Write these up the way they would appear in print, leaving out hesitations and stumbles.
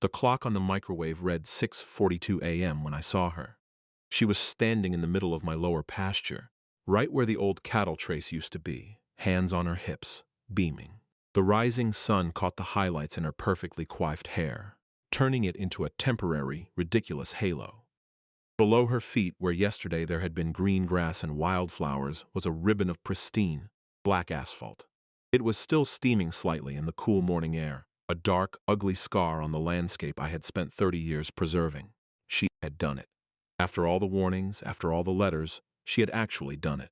The clock on the microwave read 6:42 a.m. when I saw her. She was standing in the middle of my lower pasture, right where the old cattle trace used to be, hands on her hips, beaming. The rising sun caught the highlights in her perfectly coiffed hair, turning it into a temporary, ridiculous halo. Below her feet, where yesterday there had been green grass and wildflowers, was a ribbon of pristine, black asphalt. It was still steaming slightly in the cool morning air, a dark, ugly scar on the landscape I had spent 30 years preserving. She had done it. After all the warnings, after all the letters, she had actually done it.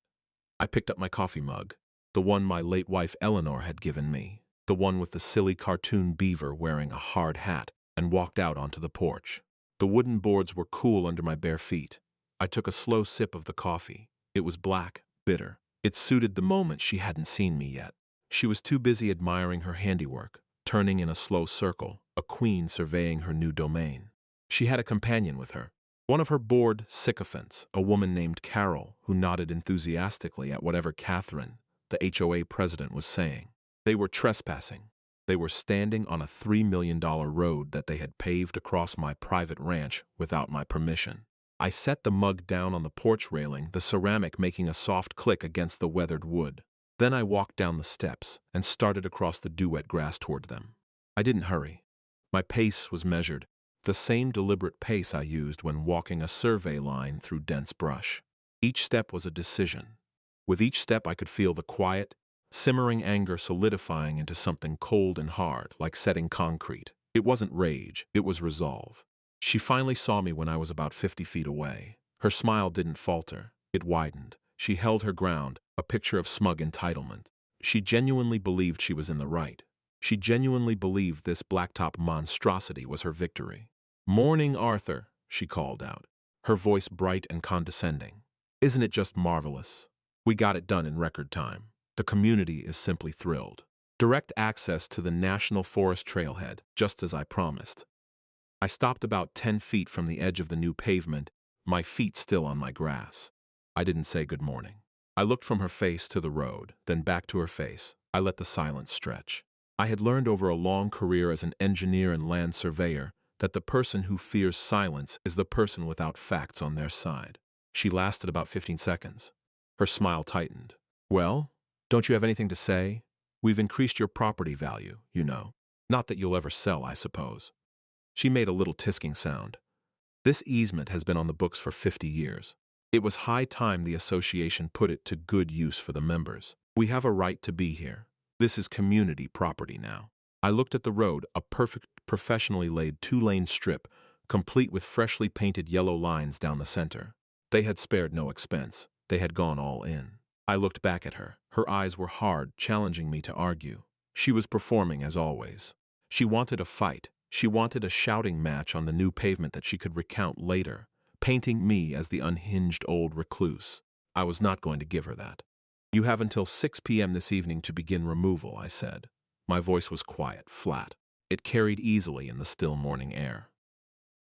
I picked up my coffee mug, the one my late wife Eleanor had given me, the one with the silly cartoon beaver wearing a hard hat, and walked out onto the porch. The wooden boards were cool under my bare feet. I took a slow sip of the coffee. It was black, bitter. It suited the moment. She hadn't seen me yet. She was too busy admiring her handiwork, turning in a slow circle, a queen surveying her new domain. She had a companion with her, one of her bored sycophants, a woman named Carol, who nodded enthusiastically at whatever Catherine, the HOA president, was saying. They were trespassing. They were standing on a $3 million road that they had paved across my private ranch without my permission. I set the mug down on the porch railing, the ceramic making a soft click against the weathered wood. Then I walked down the steps and started across the dew-wet grass toward them. I didn't hurry. My pace was measured, the same deliberate pace I used when walking a survey line through dense brush. Each step was a decision. With each step I could feel the quiet, simmering anger solidifying into something cold and hard, like setting concrete. It wasn't rage, it was resolve. She finally saw me when I was about 50 feet away. Her smile didn't falter, it widened. She held her ground, a picture of smug entitlement. She genuinely believed she was in the right. She genuinely believed this blacktop monstrosity was her victory. "Morning, Arthur," she called out, her voice bright and condescending. "Isn't it just marvelous? We got it done in record time. The community is simply thrilled. Direct access to the National Forest trailhead, just as I promised." I stopped about 10 feet from the edge of the new pavement, my feet still on my grass. I didn't say good morning. I looked from her face to the road, then back to her face. I let the silence stretch. I had learned over a long career as an engineer and land surveyor that the person who fears silence is the person without facts on their side. She lasted about 15 seconds. Her smile tightened. "Well, don't you have anything to say? We've increased your property value, you know. Not that you'll ever sell, I suppose." She made a little tisking sound. "This easement has been on the books for 50 years. It was high time the association put it to good use for the members. We have a right to be here. This is community property now." I looked at the road, a perfect, professionally laid 2-lane strip, complete with freshly painted yellow lines down the center. They had spared no expense. They had gone all in. I looked back at her. Her eyes were hard, challenging me to argue. She was performing as always. She wanted a fight. She wanted a shouting match on the new pavement that she could recount later, painting me as the unhinged old recluse. I was not going to give her that. "You have until 6 p.m. this evening to begin removal," I said. My voice was quiet, flat. It carried easily in the still morning air.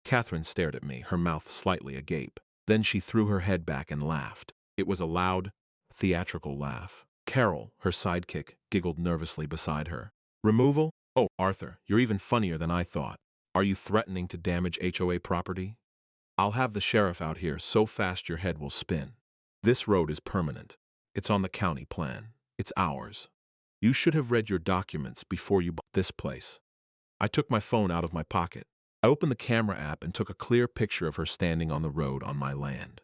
Catherine stared at me, her mouth slightly agape. Then she threw her head back and laughed. It was a loud, theatrical laugh. Carol, her sidekick, giggled nervously beside her. "Removal? Oh, Arthur, you're even funnier than I thought. Are you threatening to damage HOA property? I'll have the sheriff out here so fast your head will spin. This road is permanent. It's on the county plan. It's ours. You should have read your documents before you bought this place." I took my phone out of my pocket. I opened the camera app and took a clear picture of her standing on the road on my land.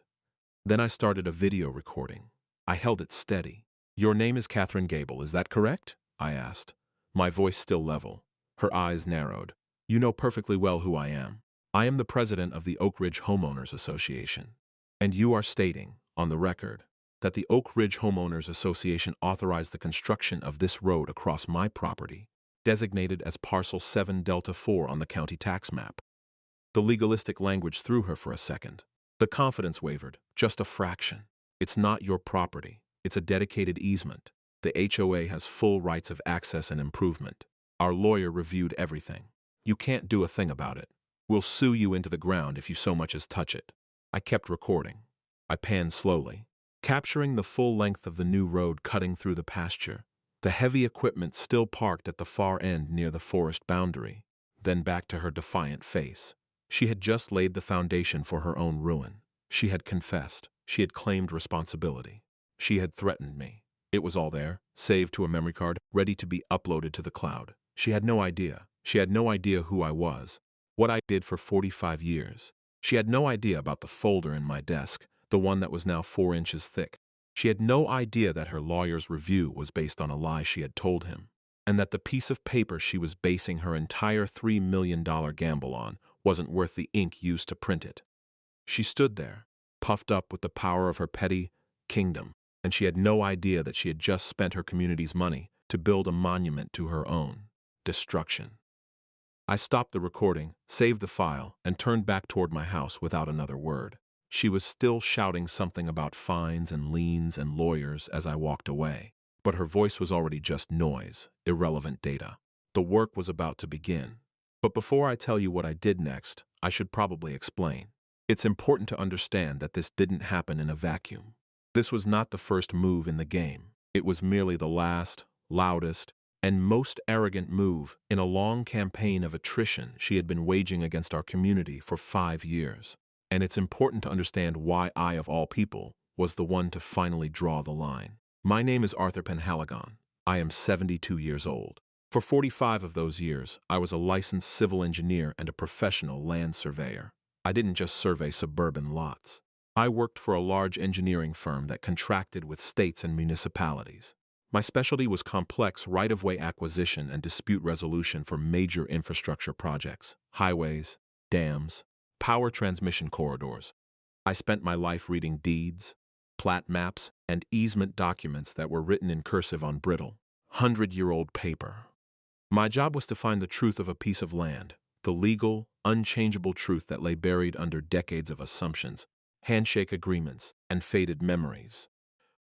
Then I started a video recording. I held it steady. "Your name is Catherine Gable, is that correct?" I asked, my voice still level. Her eyes narrowed. "You know perfectly well who I am. I am the president of the Oak Ridge Homeowners Association. And you are stating, on the record, that the Oak Ridge Homeowners Association authorized the construction of this road across my property, designated as Parcel 7 Delta 4 on the county tax map." The legalistic language threw her for a second. The confidence wavered, just a fraction. "It's not your property. It's a dedicated easement. The HOA has full rights of access and improvement. Our lawyer reviewed everything. You can't do a thing about it. We'll sue you into the ground if you so much as touch it." I kept recording. I panned slowly, capturing the full length of the new road cutting through the pasture, the heavy equipment still parked at the far end near the forest boundary, then back to her defiant face. She had just laid the foundation for her own ruin. She had confessed. She had claimed responsibility. She had threatened me. It was all there, saved to a memory card, ready to be uploaded to the cloud. She had no idea. She had no idea who I was, what I did for 45 years. She had no idea about the folder in my desk, the one that was now 4 inches thick. She had no idea that her lawyer's review was based on a lie she had told him, and that the piece of paper she was basing her entire $3 million gamble on wasn't worth the ink used to print it. She stood there, puffed up with the power of her petty kingdom, and she had no idea that she had just spent her community's money to build a monument to her own destruction. I stopped the recording, saved the file, and turned back toward my house without another word. She was still shouting something about fines and liens and lawyers as I walked away, but her voice was already just noise, irrelevant data. The work was about to begin. But before I tell you what I did next, I should probably explain. It's important to understand that this didn't happen in a vacuum. This was not the first move in the game. It was merely the last, loudest, and most arrogant move in a long campaign of attrition she had been waging against our community for 5 years. And it's important to understand why I, of all people, was the one to finally draw the line. My name is Arthur Penhaligon. I am 72 years old. For 45 of those years, I was a licensed civil engineer and a professional land surveyor. I didn't just survey suburban lots. I worked for a large engineering firm that contracted with states and municipalities. My specialty was complex right-of-way acquisition and dispute resolution for major infrastructure projects, highways, dams, power transmission corridors. I spent my life reading deeds, plat maps, and easement documents that were written in cursive on brittle, 100-year-old paper. My job was to find the truth of a piece of land, the legal, unchangeable truth that lay buried under decades of assumptions, handshake agreements, and faded memories.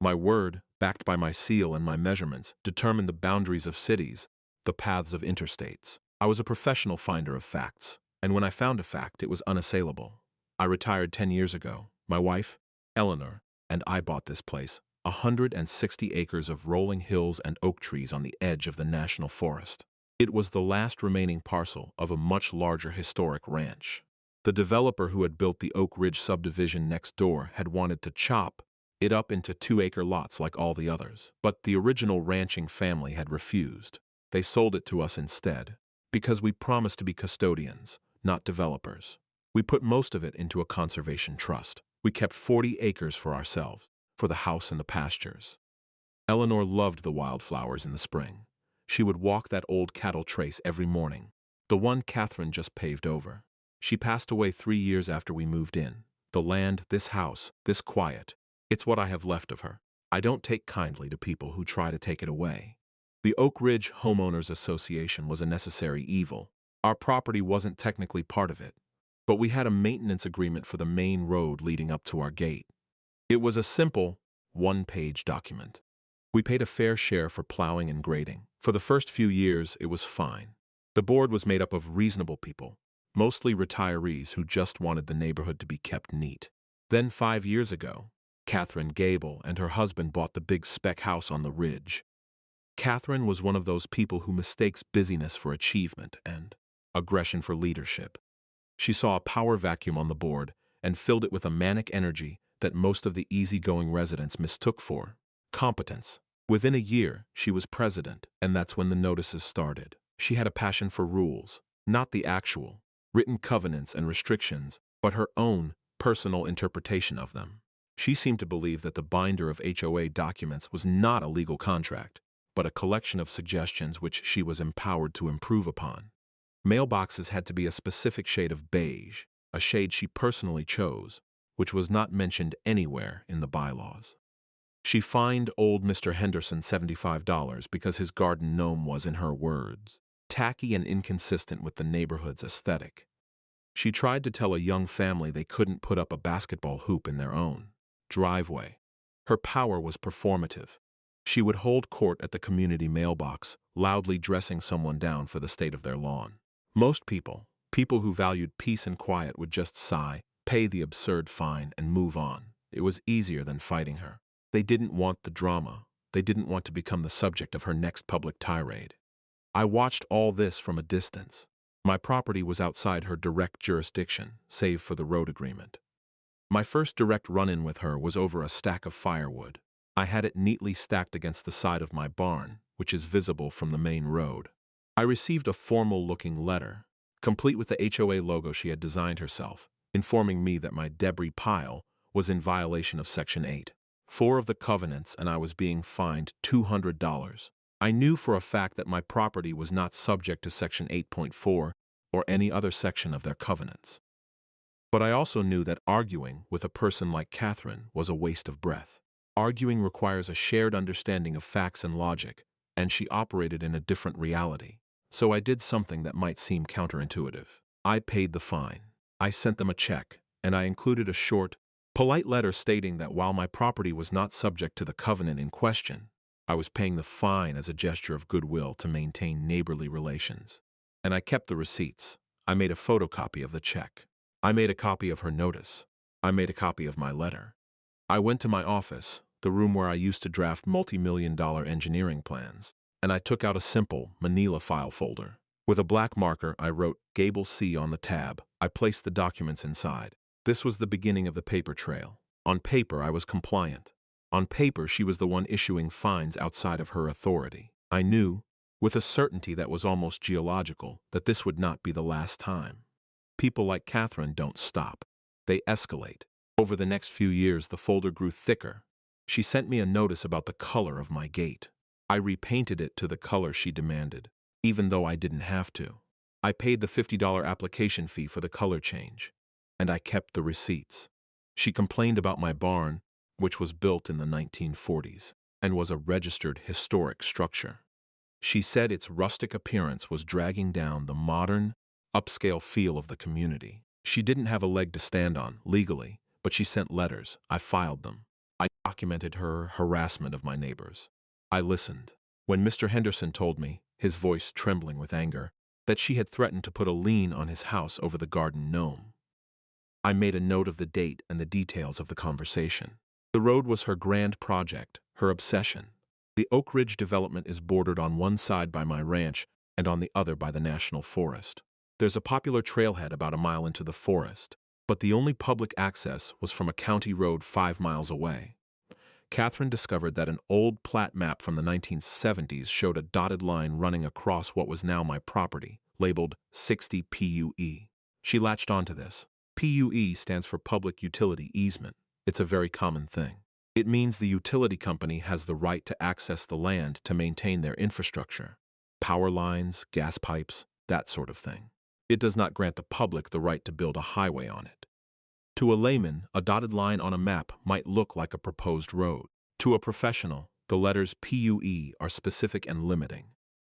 My word, backed by my seal and my measurements, determined the boundaries of cities, the paths of interstates. I was a professional finder of facts, and when I found a fact, it was unassailable. I retired 10 years ago. My wife, Eleanor, and I bought this place, 160 acres of rolling hills and oak trees on the edge of the national forest. It was the last remaining parcel of a much larger historic ranch. The developer who had built the Oak Ridge subdivision next door had wanted to chop it up into 2-acre lots like all the others, but the original ranching family had refused. They sold it to us instead, because we promised to be custodians, not developers. We put most of it into a conservation trust. We kept 40 acres for ourselves, for the house and the pastures. Eleanor loved the wildflowers in the spring. She would walk that old cattle trace every morning, the one Catherine just paved over. She passed away 3 years after we moved in. The land, this house, this quiet, it's what I have left of her. I don't take kindly to people who try to take it away. The Oak Ridge Homeowners Association was a necessary evil. Our property wasn't technically part of it, but we had a maintenance agreement for the main road leading up to our gate. It was a simple, one-page document. We paid a fair share for plowing and grading. For the first few years, it was fine. The board was made up of reasonable people, mostly retirees who just wanted the neighborhood to be kept neat. Then 5 years ago, Catherine Gable and her husband bought the big spec house on the ridge. Catherine was one of those people who mistakes busyness for achievement and aggression for leadership. She saw a power vacuum on the board and filled it with a manic energy that most of the easygoing residents mistook for competence. Within a year, she was president, and that's when the notices started. She had a passion for rules, not the actual, written covenants and restrictions, but her own personal interpretation of them. She seemed to believe that the binder of HOA documents was not a legal contract, but a collection of suggestions which she was empowered to improve upon. Mailboxes had to be a specific shade of beige, a shade she personally chose, which was not mentioned anywhere in the bylaws. She fined old Mr. Henderson $75 because his garden gnome was, in her words, tacky and inconsistent with the neighborhood's aesthetic. She tried to tell a young family they couldn't put up a basketball hoop in their own driveway. Her power was performative. She would hold court at the community mailbox, loudly dressing someone down for the state of their lawn. Most people who valued peace and quiet, would just sigh, pay the absurd fine, and move on. It was easier than fighting her. They didn't want the drama. They didn't want to become the subject of her next public tirade. I watched all this from a distance. My property was outside her direct jurisdiction, save for the road agreement. My first direct run-in with her was over a stack of firewood. I had it neatly stacked against the side of my barn, which is visible from the main road. I received a formal-looking letter, complete with the HOA logo she had designed herself, informing me that my debris pile was in violation of Section 8.4 of the covenants and I was being fined $200. I knew for a fact that my property was not subject to Section 8.4 or any other section of their covenants. But I also knew that arguing with a person like Catherine was a waste of breath. Arguing requires a shared understanding of facts and logic, and she operated in a different reality. So I did something that might seem counterintuitive. I paid the fine. I sent them a check, and I included a short, polite letter stating that while my property was not subject to the covenant in question, I was paying the fine as a gesture of goodwill to maintain neighborly relations. And I kept the receipts. I made a photocopy of the check. I made a copy of her notice. I made a copy of my letter. I went to my office, the room where I used to draft multi-million-dollar engineering plans, and I took out a simple manila file folder. With a black marker, I wrote Gable C on the tab. I placed the documents inside. This was the beginning of the paper trail. On paper, I was compliant. On paper, she was the one issuing fines outside of her authority. I knew, with a certainty that was almost geological, that this would not be the last time. People like Catherine don't stop. They escalate. Over the next few years, the folder grew thicker. She sent me a notice about the color of my gate. I repainted it to the color she demanded, even though I didn't have to. I paid the $50 application fee for the color change, and I kept the receipts. She complained about my barn, which was built in the 1940s, and was a registered historic structure. She said its rustic appearance was dragging down the modern, upscale feel of the community. She didn't have a leg to stand on, legally, but she sent letters. I filed them. I documented her harassment of my neighbors. I listened. When Mr. Henderson told me, his voice trembling with anger, that she had threatened to put a lien on his house over the garden gnome, I made a note of the date and the details of the conversation. The road was her grand project, her obsession. The Oak Ridge development is bordered on one side by my ranch and on the other by the National Forest. There's a popular trailhead about a mile into the forest, but the only public access was from a county road 5 miles away. Catherine discovered that an old plat map from the 1970s showed a dotted line running across what was now my property, labeled 60 PUE. She latched onto this. PUE stands for Public Utility Easement. It's a very common thing. It means the utility company has the right to access the land to maintain their infrastructure. Power lines, gas pipes, that sort of thing. It does not grant the public the right to build a highway on it. To a layman, a dotted line on a map might look like a proposed road. To a professional, the letters PUE are specific and limiting.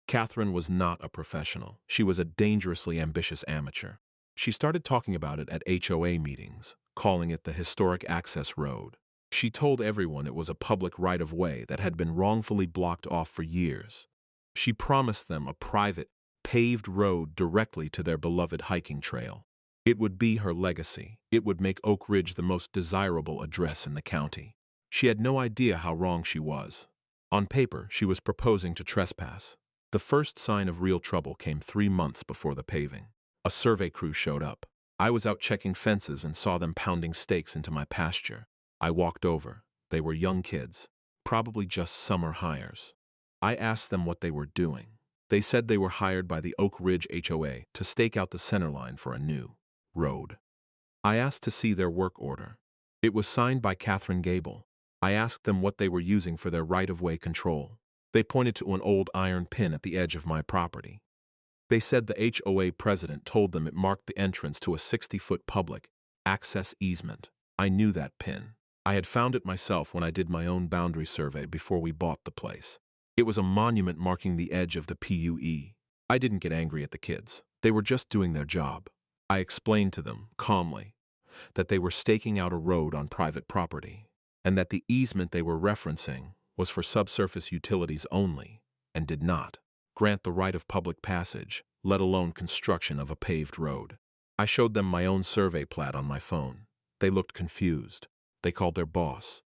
Catherine was not a professional. She was a dangerously ambitious amateur. She started talking about it at HOA meetings, calling it the Historic Access Road. She told everyone it was a public right-of-way that had been wrongfully blocked off for years. She promised them a private, paved road directly to their beloved hiking trail. It would be her legacy. It would make Oak Ridge the most desirable address in the county. She had no idea how wrong she was. On paper, she was proposing to trespass. The first sign of real trouble came 3 months before the paving. A survey crew showed up. I was out checking fences and saw them pounding stakes into my pasture. I walked over. They were young kids, probably just summer hires. I asked them what they were doing. They said they were hired by the Oak Ridge HOA to stake out the center line for a new road. I asked to see their work order. It was signed by Catherine Gable. I asked them what they were using for their right-of-way control. They pointed to an old iron pin at the edge of my property. They said the HOA president told them it marked the entrance to a 60-foot public access easement. I knew that pin. I had found it myself when I did my own boundary survey before we bought the place. It was a monument marking the edge of the PUE. I didn't get angry at the kids. They were just doing their job. I explained to them, calmly, that they were staking out a road on private property, and that the easement they were referencing was for subsurface utilities only, and did not grant the right of public passage, let alone construction of a paved road. I showed them my own survey plat on my phone. They looked confused. They called their boss.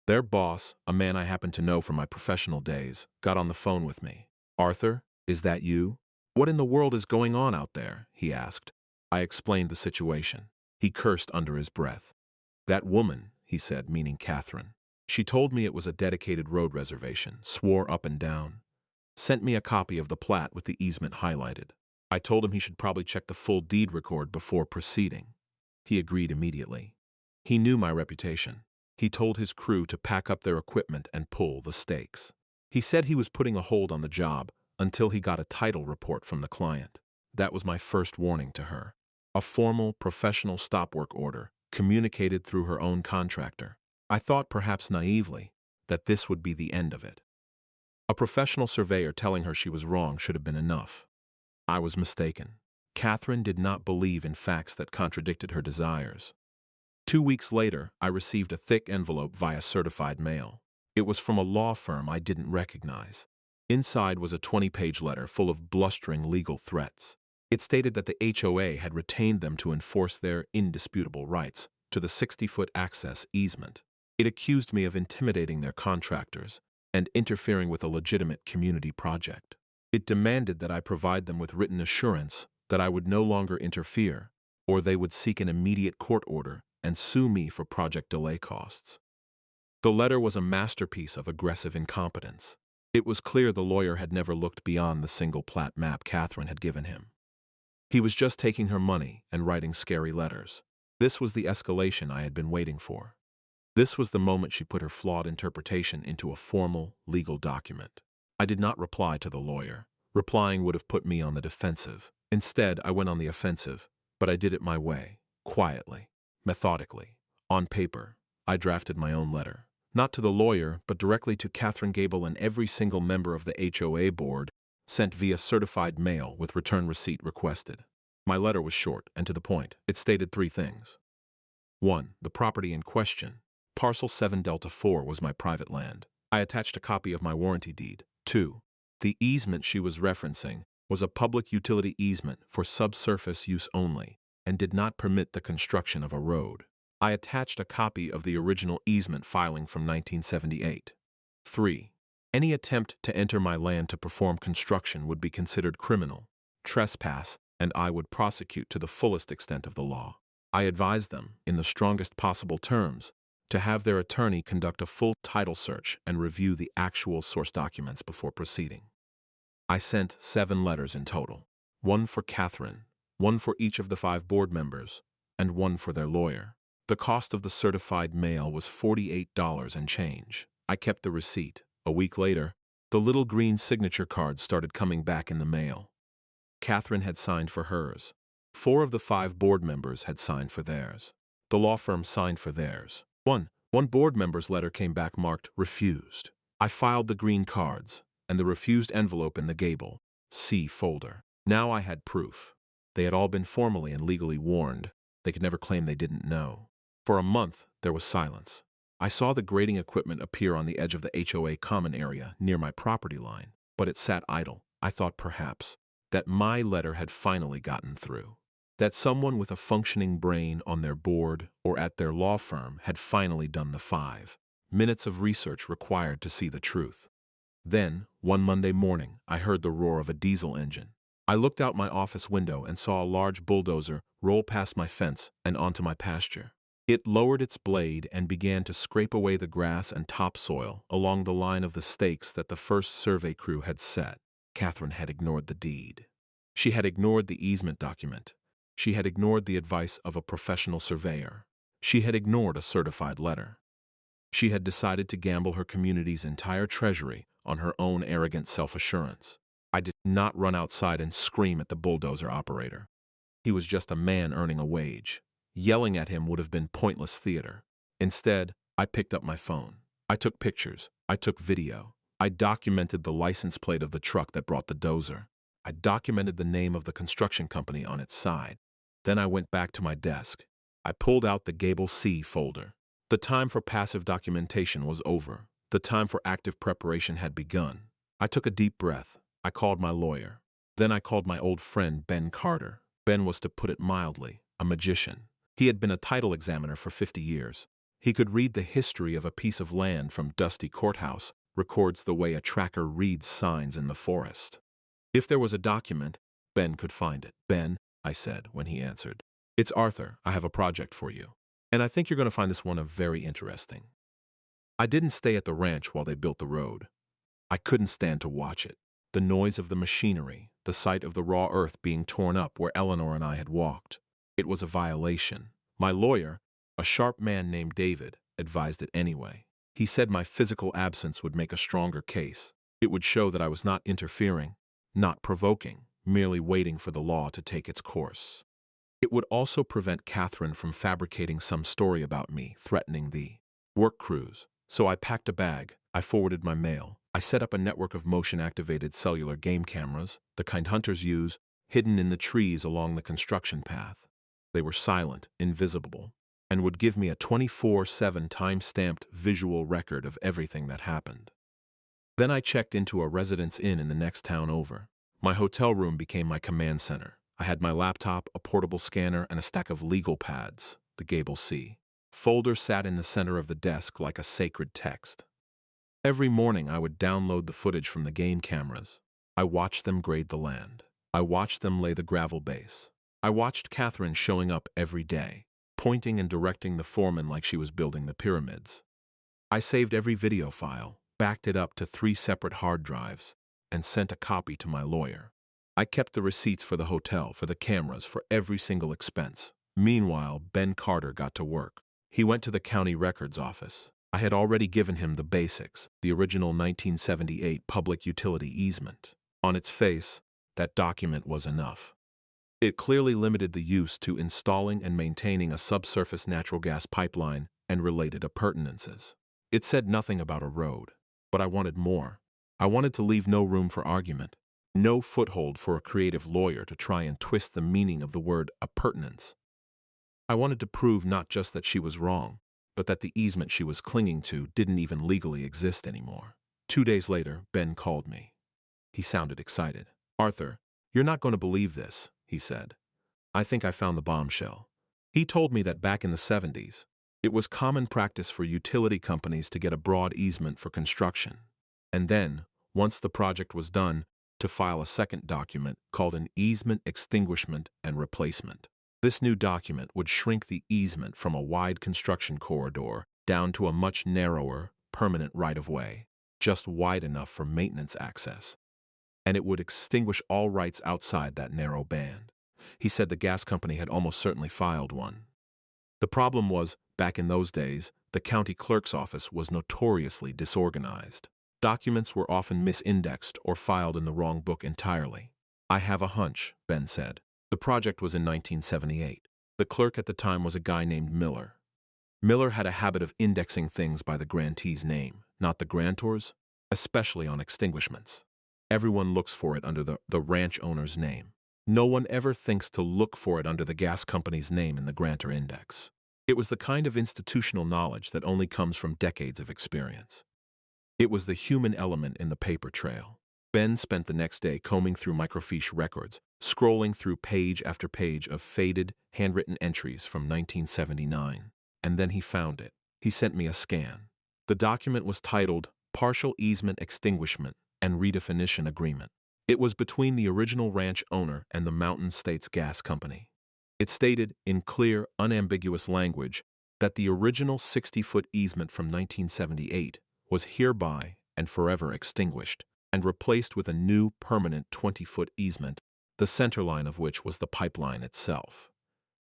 Their boss, a man I happened to know from my professional days, got on the phone with me. "Arthur, is that you?" "What in the world is going on out there?" he asked. I explained the situation. He cursed under his breath. "That woman," he said, meaning Catherine. "She told me it was a dedicated road reservation, swore up and down, sent me a copy of the plat with the easement highlighted. I told him he should probably check the full deed record before proceeding. He agreed immediately. He knew my reputation. He told his crew to pack up their equipment and pull the stakes. He said he was putting a hold on the job until he got a title report from the client. That was my first warning to her. A formal, professional stop work order, communicated through her own contractor. I thought, perhaps naively, that this would be the end of it. A professional surveyor telling her she was wrong should have been enough. I was mistaken. Catherine did not believe in facts that contradicted her desires. 2 weeks later, I received a thick envelope via certified mail. It was from a law firm I didn't recognize. Inside was a 20-page letter full of blustering legal threats. It stated that the HOA had retained them to enforce their indisputable rights to the 60-foot access easement. It accused me of intimidating their contractors and interfering with a legitimate community project. It demanded that I provide them with written assurance that I would no longer interfere, or they would seek an immediate court order and sue me for project delay costs. The letter was a masterpiece of aggressive incompetence. It was clear the lawyer had never looked beyond the single plat map Catherine had given him. He was just taking her money and writing scary letters. This was the escalation I had been waiting for. This was the moment she put her flawed interpretation into a formal, legal document. I did not reply to the lawyer. Replying would have put me on the defensive. Instead, I went on the offensive, but I did it my way, quietly, methodically. On paper, I drafted my own letter. Not to the lawyer, but directly to Catherine Gable and every single member of the HOA board, sent via certified mail with return receipt requested. My letter was short and to the point. It stated 3 things. 1. The property in question, Parcel 7 Delta 4, was my private land. I attached a copy of my warranty deed. 2. The easement she was referencing was a public utility easement for subsurface use only and did not permit the construction of a road. I attached a copy of the original easement filing from 1978. 3. Any attempt to enter my land to perform construction would be considered criminal, trespass, and I would prosecute to the fullest extent of the law. I advised them, in the strongest possible terms, to have their attorney conduct a full title search and review the actual source documents before proceeding. I sent 7 letters in total, 1 for Catherine, 1 for each of the 5 board members, and 1 for their lawyer. The cost of the certified mail was $48 and change. I kept the receipt. A week later, the little green signature cards started coming back in the mail. Catherine had signed for hers. 4 of the 5 board members had signed for theirs. The law firm signed for theirs. One board member's letter came back marked refused. I filed the green cards and the refused envelope in the Gable C folder. Now I had proof. They had all been formally and legally warned. They could never claim they didn't know. For a month, there was silence. I saw the grading equipment appear on the edge of the HOA common area near my property line, but it sat idle. I thought perhaps that my letter had finally gotten through. That someone with a functioning brain on their board or at their law firm had finally done the 5 minutes of research required to see the truth. Then, one Monday morning, I heard the roar of a diesel engine. I looked out my office window and saw a large bulldozer roll past my fence and onto my pasture. It lowered its blade and began to scrape away the grass and topsoil along the line of the stakes that the first survey crew had set. Catherine had ignored the deed. She had ignored the easement document. She had ignored the advice of a professional surveyor. She had ignored a certified letter. She had decided to gamble her community's entire treasury on her own arrogant self-assurance. I did not run outside and scream at the bulldozer operator. He was just a man earning a wage. Yelling at him would have been pointless theater. Instead, I picked up my phone. I took pictures. I took video. I documented the license plate of the truck that brought the dozer. I documented the name of the construction company on its side. Then I went back to my desk. I pulled out the Gable C folder. The time for passive documentation was over. The time for active preparation had begun. I took a deep breath. I called my lawyer. Then I called my old friend Ben Carter. Ben was, to put it mildly, a magician. He had been a title examiner for 50 years. He could read the history of a piece of land from Dusty Courthouse, records the way a tracker reads signs in the forest. If there was a document, Ben could find it. Ben, I said when he answered. It's Arthur. I have a project for you. And I think you're going to find this one very interesting. I didn't stay at the ranch while they built the road. I couldn't stand to watch it. The noise of the machinery, the sight of the raw earth being torn up where Eleanor and I had walked. It was a violation. My lawyer, a sharp man named David, advised it anyway. He said my physical absence would make a stronger case. It would show that I was not interfering, not provoking, merely waiting for the law to take its course. It would also prevent Catherine from fabricating some story about me threatening the work crews. So I packed a bag, I forwarded my mail, I set up a network of motion-activated cellular game cameras, the kind hunters use, hidden in the trees along the construction path. They were silent, invisible, and would give me a 24/7 time-stamped visual record of everything that happened. Then I checked into a residence inn in the next town over. My hotel room became my command center. I had my laptop, a portable scanner, and a stack of legal pads, the Gable C. Folder sat in the center of the desk like a sacred text. Every morning I would download the footage from the game cameras. I watched them grade the land. I watched them lay the gravel base. I watched Catherine showing up every day, pointing and directing the foreman like she was building the pyramids. I saved every video file, backed it up to 3 separate hard drives, and sent a copy to my lawyer. I kept the receipts for the hotel, for the cameras, for every single expense. Meanwhile, Ben Carter got to work. He went to the county records office. I had already given him the basics, the original 1978 public utility easement. On its face, that document was enough. It clearly limited the use to installing and maintaining a subsurface natural gas pipeline and related appurtenances. It said nothing about a road, but I wanted more. I wanted to leave no room for argument, no foothold for a creative lawyer to try and twist the meaning of the word appurtenance. I wanted to prove not just that she was wrong, but that the easement she was clinging to didn't even legally exist anymore. 2 days later, Ben called me. He sounded excited. "Arthur, you're not going to believe this," he said. "I think I found the bombshell." He told me that back in the 70s, it was common practice for utility companies to get a broad easement for construction, and then, once the project was done, to file a second document called an easement extinguishment and replacement. This new document would shrink the easement from a wide construction corridor down to a much narrower, permanent right-of-way, just wide enough for maintenance access. And it would extinguish all rights outside that narrow band. He said the gas company had almost certainly filed one. The problem was, back in those days, the county clerk's office was notoriously disorganized. Documents were often misindexed or filed in the wrong book entirely. "I have a hunch," Ben said. The project was in 1978. The clerk at the time was a guy named Miller. Miller had a habit of indexing things by the grantee's name, not the grantor's, especially on extinguishments. Everyone looks for it under the ranch owner's name. No one ever thinks to look for it under the gas company's name in the grantor index. It was the kind of institutional knowledge that only comes from decades of experience. It was the human element in the paper trail. Ben spent the next day combing through microfiche records, scrolling through page after page of faded, handwritten entries from 1979. And then he found it. He sent me a scan. The document was titled Partial Easement Extinguishment and Redefinition Agreement. It was between the original ranch owner and the Mountain States Gas Company. It stated, in clear, unambiguous language, that the original 60-foot easement from 1978 was hereby and forever extinguished and replaced with a new permanent 20-foot easement, the centerline of which was the pipeline itself.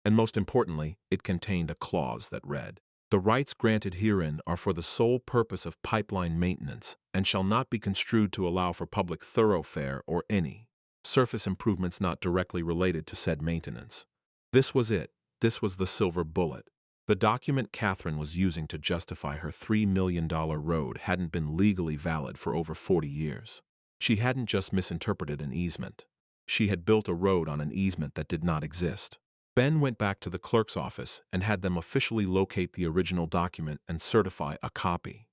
And most importantly, it contained a clause that read, "The rights granted herein are for the sole purpose of pipeline maintenance and shall not be construed to allow for public thoroughfare or any surface improvements not directly related to said maintenance." This was it. This was the silver bullet. The document Catherine was using to justify her $3 million road hadn't been legally valid for over 40 years. She hadn't just misinterpreted an easement. She had built a road on an easement that did not exist. Ben went back to the clerk's office and had them officially locate the original document and certify a copy.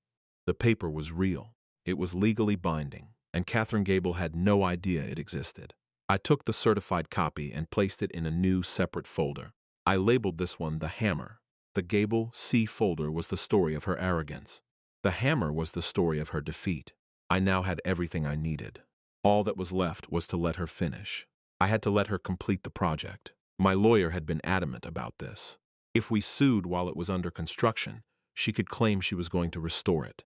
The paper was real. It was legally binding, and Catherine Gable had no idea it existed. I took the certified copy and placed it in a new separate folder. I labeled this one the Hammer. The Gable C folder was the story of her arrogance. The Hammer was the story of her defeat. I now had everything I needed. All that was left was to let her finish. I had to let her complete the project. My lawyer had been adamant about this. If we sued while it was under construction, she could claim she was going to restore it,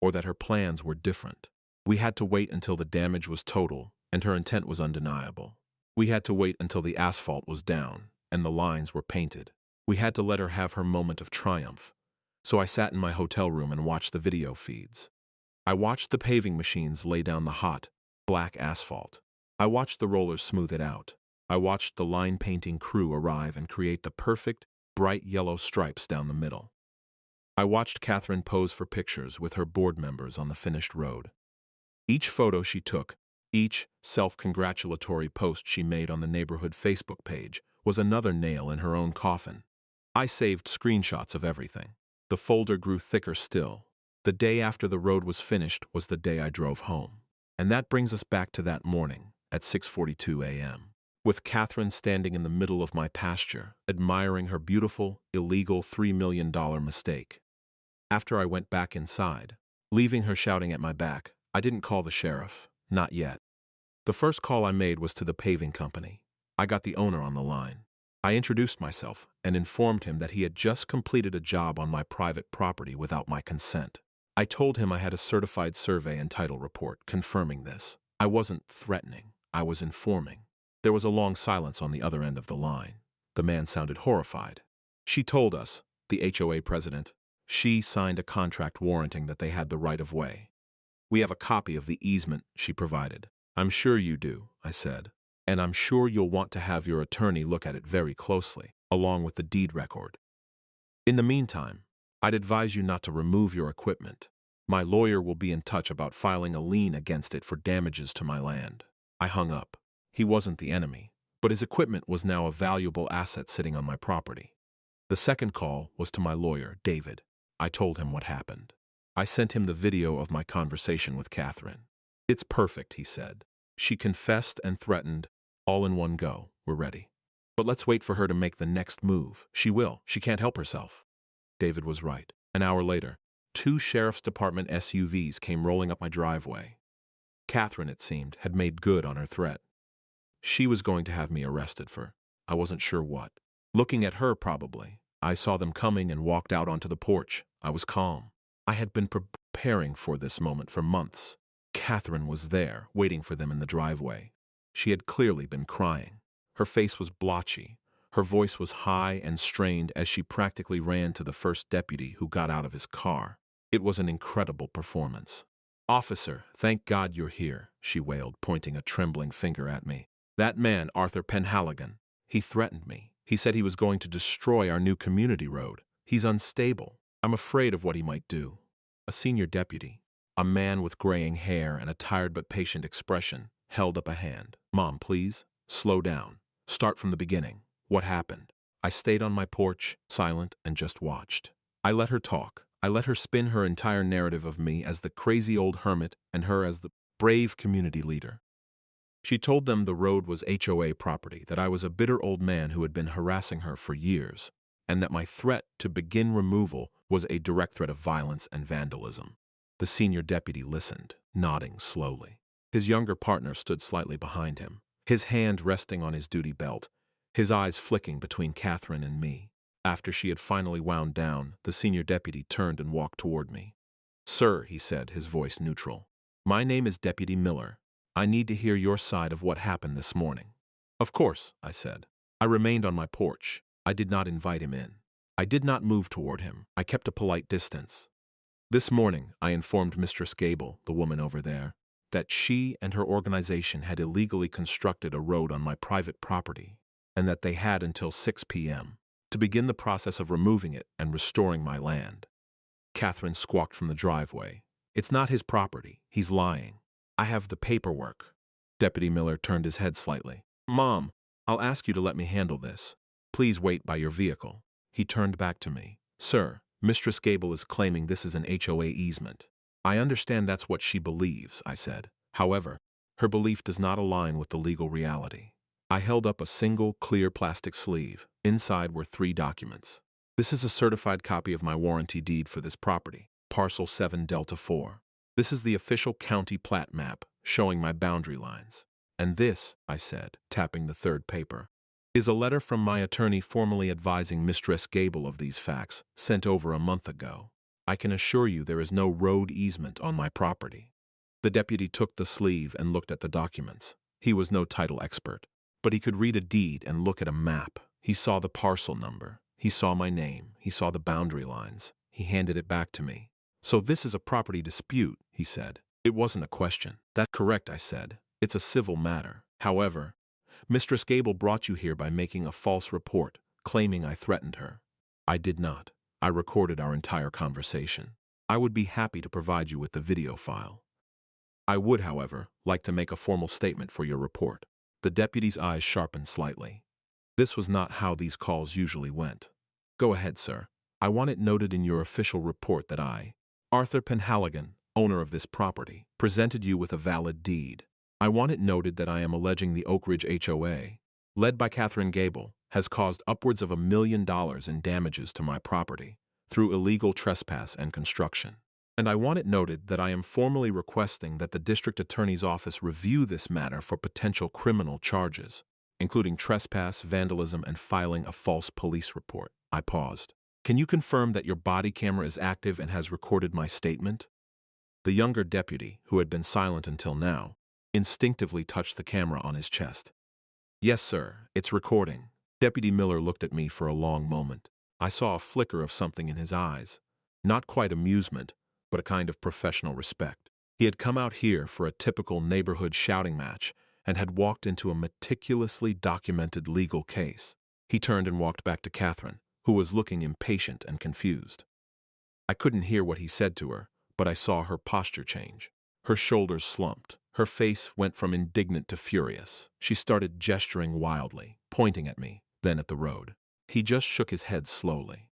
or that her plans were different. We had to wait until the damage was total, and her intent was undeniable. We had to wait until the asphalt was down, and the lines were painted. We had to let her have her moment of triumph. So I sat in my hotel room and watched the video feeds. I watched the paving machines lay down the hot, black asphalt. I watched the rollers smooth it out. I watched the line painting crew arrive and create the perfect, bright yellow stripes down the middle. I watched Catherine pose for pictures with her board members on the finished road. Each photo she took, each self-congratulatory post she made on the neighborhood Facebook page was another nail in her own coffin. I saved screenshots of everything. The folder grew thicker still. The day after the road was finished was the day I drove home. And that brings us back to that morning at 6:42 a.m. with Catherine standing in the middle of my pasture, admiring her beautiful, illegal $3 million mistake. After I went back inside, leaving her shouting at my back, I didn't call the sheriff, not yet. The first call I made was to the paving company. I got the owner on the line. I introduced myself and informed him that he had just completed a job on my private property without my consent. I told him I had a certified survey and title report confirming this. I wasn't threatening, I was informing. There was a long silence on the other end of the line. The man sounded horrified. She told us, the HOA president, she signed a contract warranting that they had the right of way. We have a copy of the easement she provided. I'm sure you do, I said. And I'm sure you'll want to have your attorney look at it very closely, along with the deed record. In the meantime, I'd advise you not to remove your equipment. My lawyer will be in touch about filing a lien against it for damages to my land. I hung up. He wasn't the enemy, but his equipment was now a valuable asset sitting on my property. The second call was to my lawyer, David. I told him what happened. I sent him the video of my conversation with Catherine. It's perfect, he said. She confessed and threatened, all in one go. We're ready. But let's wait for her to make the next move. She will. She can't help herself. David was right. An hour later, 2 Sheriff's Department SUVs came rolling up my driveway. Catherine, it seemed, had made good on her threat. She was going to have me arrested for, I wasn't sure what. Looking at her, probably. I saw them coming and walked out onto the porch. I was calm. I had been preparing for this moment for months. Catherine was there, waiting for them in the driveway. She had clearly been crying. Her face was blotchy. Her voice was high and strained as she practically ran to the first deputy who got out of his car. It was an incredible performance. "Officer, thank God you're here," she wailed, pointing a trembling finger at me. "That man, Arthur Penhaligon, he threatened me. He said he was going to destroy our new community road. He's unstable. I'm afraid of what he might do." A senior deputy, a man with graying hair and a tired but patient expression, held up a hand. "Mom, please, slow down. Start from the beginning. What happened?" I stayed on my porch, silent, and just watched. I let her talk. I let her spin her entire narrative of me as the crazy old hermit and her as the brave community leader. She told them the road was HOA property, that I was a bitter old man who had been harassing her for years, and that my threat to begin removal was a direct threat of violence and vandalism. The senior deputy listened, nodding slowly. His younger partner stood slightly behind him, his hand resting on his duty belt, his eyes flicking between Catherine and me. After she had finally wound down, the senior deputy turned and walked toward me. "Sir," he said, his voice neutral, "my name is Deputy Miller. I need to hear your side of what happened this morning." "Of course," I said. I remained on my porch. I did not invite him in. I did not move toward him. I kept a polite distance. "This morning, I informed Mistress Gable, the woman over there, that she and her organization had illegally constructed a road on my private property, and that they had until 6 p.m. to begin the process of removing it and restoring my land." Catherine squawked from the driveway. "It's not his property. He's lying. I have the paperwork." Deputy Miller turned his head slightly. "Mom, I'll ask you to let me handle this. Please wait by your vehicle." He turned back to me. "Sir, Mistress Gable is claiming this is an HOA easement. I understand that's what she believes," I said. "However, her belief does not align with the legal reality." I held up a single, clear plastic sleeve. Inside were 3 documents. "This is a certified copy of my warranty deed for this property, Parcel 7 Delta 4. This is the official county plat map showing my boundary lines. And this, I said, tapping the third paper, is a letter from my attorney formally advising Mistress Gable of these facts, sent over a month ago. I can assure you there is no road easement on my property. The deputy took the sleeve and looked at the documents. He was no title expert, but he could read a deed and look at a map. He saw the parcel number. He saw my name. He saw the boundary lines. He handed it back to me. So this is a property dispute, he said. It wasn't a question. That's correct, I said. It's a civil matter. However, Mistress Gable brought you here by making a false report, claiming I threatened her. I did not. I recorded our entire conversation. I would be happy to provide you with the video file. I would, however, like to make a formal statement for your report. The deputy's eyes sharpened slightly. This was not how these calls usually went. Go ahead, sir. I want it noted in your official report that I, Arthur Penhaligon, owner of this property, presented you with a valid deed. I want it noted that I am alleging the Oak Ridge HOA, led by Catherine Gable, has caused upwards of $1 million in damages to my property through illegal trespass and construction. And I want it noted that I am formally requesting that the district attorney's office review this matter for potential criminal charges, including trespass, vandalism, and filing a false police report. I paused. Can you confirm that your body camera is active and has recorded my statement? The younger deputy, who had been silent until now, instinctively touched the camera on his chest. Yes, sir, it's recording. Deputy Miller looked at me for a long moment. I saw a flicker of something in his eyes. Not quite amusement, but a kind of professional respect. He had come out here for a typical neighborhood shouting match and had walked into a meticulously documented legal case. He turned and walked back to Catherine, who was looking impatient and confused. I couldn't hear what he said to her, but I saw her posture change. Her shoulders slumped. Her face went from indignant to furious. She started gesturing wildly, pointing at me, then at the road. He just shook his head slowly.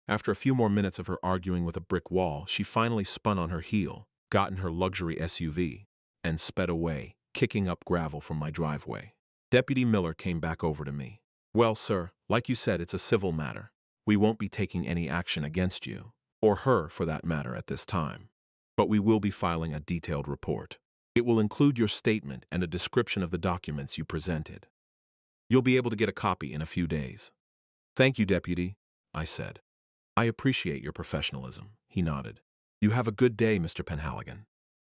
After a few more minutes of her arguing with a brick wall, she finally spun on her heel, got in her luxury SUV, and sped away, kicking up gravel from my driveway. Deputy Miller came back over to me. Well, sir, like you said, it's a civil matter. We won't be taking any action against you, or her for that matter at this time. But we will be filing a detailed report. It will include your statement and a description of the documents you presented. You'll be able to get a copy in a few days. Thank you, Deputy, I said. I appreciate your professionalism, he nodded. You have a good day, Mr. Penhaligon.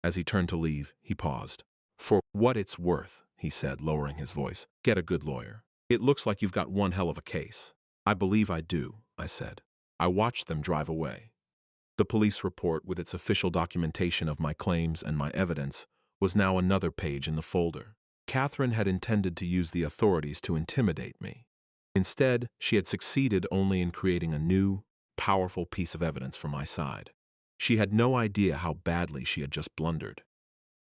As he turned to leave, he paused. For what it's worth, he said, lowering his voice, get a good lawyer. It looks like you've got one hell of a case. I believe I do, I said. I watched them drive away. The police report, with its official documentation of my claims and my evidence, was now another page in the folder. Catherine had intended to use the authorities to intimidate me. Instead, she had succeeded only in creating a new, powerful piece of evidence for my side. She had no idea how badly she had just blundered.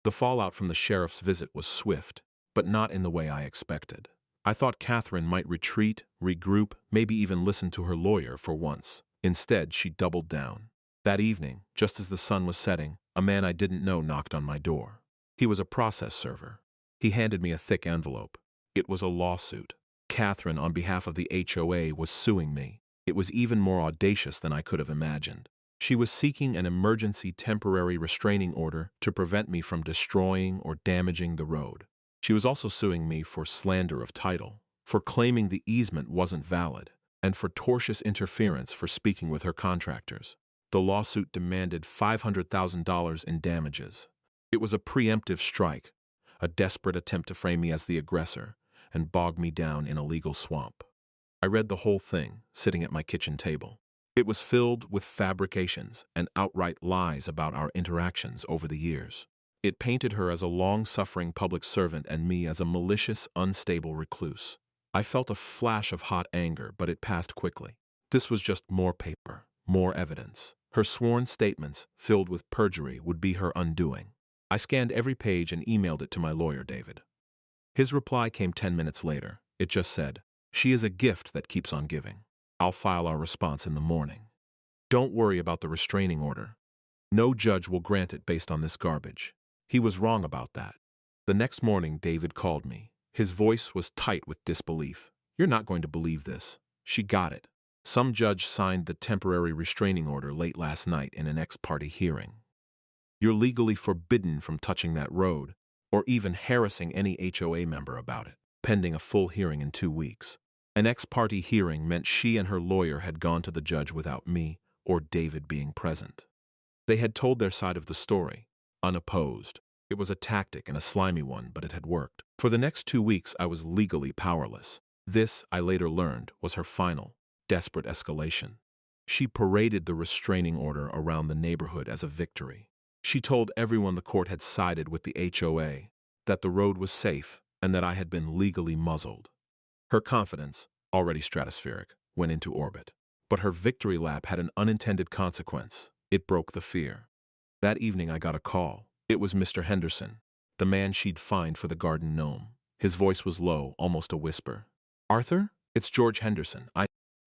The fallout from the sheriff's visit was swift, but not in the way I expected. I thought Catherine might retreat, regroup, maybe even listen to her lawyer for once. Instead, she doubled down. That evening, just as the sun was setting, a man I didn't know knocked on my door. He was a process server. He handed me a thick envelope. It was a lawsuit. Catherine, on behalf of the HOA, was suing me. It was even more audacious than I could have imagined. She was seeking an emergency temporary restraining order to prevent me from destroying or damaging the road. She was also suing me for slander of title, for claiming the easement wasn't valid, and for tortious interference for speaking with her contractors. The lawsuit demanded $500,000 in damages. It was a preemptive strike, a desperate attempt to frame me as the aggressor and bog me down in a legal swamp. I read the whole thing, sitting at my kitchen table. It was filled with fabrications and outright lies about our interactions over the years. It painted her as a long-suffering public servant and me as a malicious, unstable recluse. I felt a flash of hot anger, but it passed quickly. This was just more paper, more evidence. Her sworn statements, filled with perjury, would be her undoing. I scanned every page and emailed it to my lawyer, David. His reply came 10 minutes later. It just said, "She is a gift that keeps on giving. I'll file our response in the morning. Don't worry about the restraining order. No judge will grant it based on this garbage." He was wrong about that. The next morning, David called me. His voice was tight with disbelief. "You're not going to believe this. She got it. Some judge signed the temporary restraining order late last night in an ex parte hearing. You're legally forbidden from touching that road, or even harassing any HOA member about it, pending a full hearing in 2 weeks. An ex-parte hearing meant she and her lawyer had gone to the judge without me or David being present. They had told their side of the story, unopposed. It was a tactic and a slimy one, but it had worked. For the next 2 weeks, I was legally powerless. This, I later learned, was her final, desperate escalation. She paraded the restraining order around the neighborhood as a victory. She told everyone the court had sided with the HOA, that the road was safe, and that I had been legally muzzled. Her confidence, already stratospheric, went into orbit. But her victory lap had an unintended consequence. It broke the fear. That evening I got a call. It was Mr. Henderson, the man she'd fined for the garden gnome. His voice was low, almost a whisper. "Arthur? It's George Henderson.